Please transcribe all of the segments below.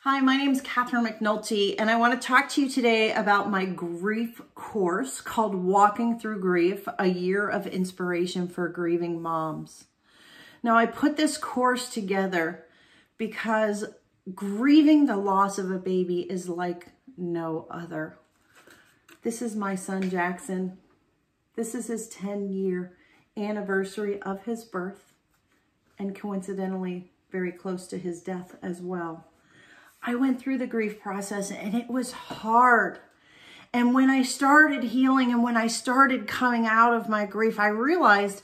Hi, my name is Catherine McNulty, and I want to talk to you today about my grief course called Walking Through Grief, a year of inspiration for grieving moms. Now, I put this course together because grieving the loss of a baby is like no other. This is my son, Jackson. This is his 10-year anniversary of his birth, and coincidentally, very close to his death as well. I went through the grief process and it was hard. And when I started healing and when I started coming out of my grief, I realized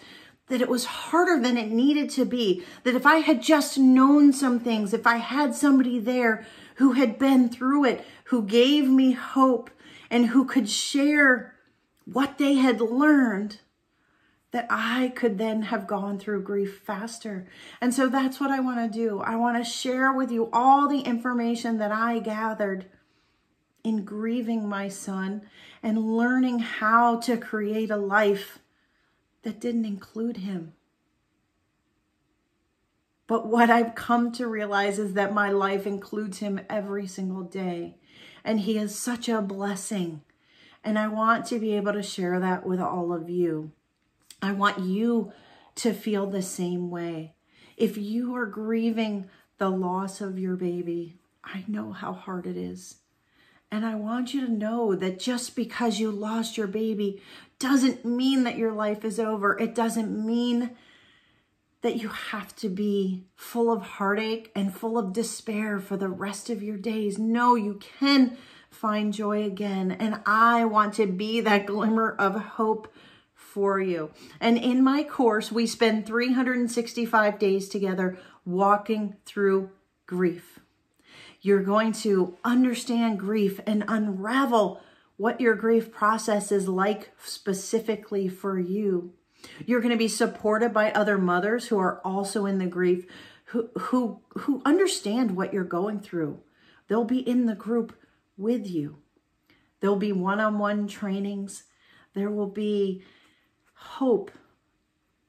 that it was harder than it needed to be. That if I had just known some things, if I had somebody there who had been through it, who gave me hope and who could share what they had learned, that I could then have gone through grief faster. And so that's what I want to do. I want to share with you all the information that I gathered in grieving my son and learning how to create a life that didn't include him. But what I've come to realize is that my life includes him every single day. And he is such a blessing. And I want to be able to share that with all of you. I want you to feel the same way. If you are grieving the loss of your baby, I know how hard it is. And I want you to know that just because you lost your baby doesn't mean that your life is over. It doesn't mean that you have to be full of heartache and full of despair for the rest of your days. No, you can find joy again. And I want to be that glimmer of hope for you. And in my course, we spend 365 days together walking through grief. You're going to understand grief and unravel what your grief process is like specifically for you. You're going to be supported by other mothers who are also in the grief, who understand what you're going through. They'll be in the group with you. There'll be one-on-one trainings. There will be hope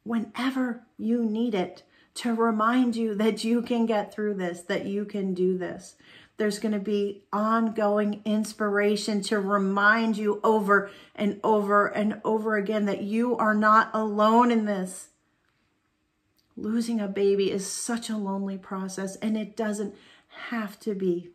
whenever you need it to remind you that you can get through this, that you can do this. There's going to be ongoing inspiration to remind you over and over and over again that you are not alone in this. Losing a baby is such a lonely process, and it doesn't have to be.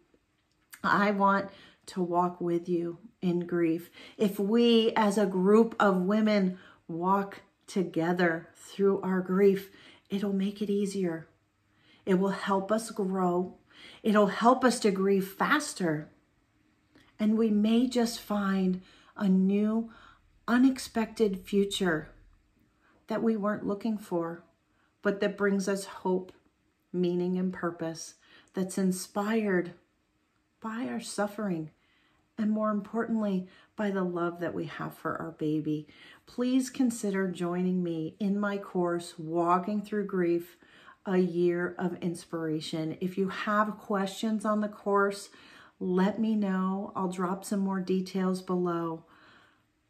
I want to walk with you in grief. If we as a group of women walk together through our grief, it'll make it easier. It will help us grow. It'll help us to grieve faster. And we may just find a new, unexpected future that we weren't looking for, but that brings us hope, meaning, and purpose, that's inspired by our suffering, and more importantly, by the love that we have for our baby. Please consider joining me in my course, Walking Through Grief, a year of inspiration. If you have questions on the course, let me know. I'll drop some more details below.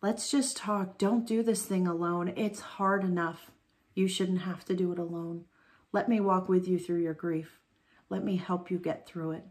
Let's just talk. Don't do this thing alone. It's hard enough. You shouldn't have to do it alone. Let me walk with you through your grief. Let me help you get through it.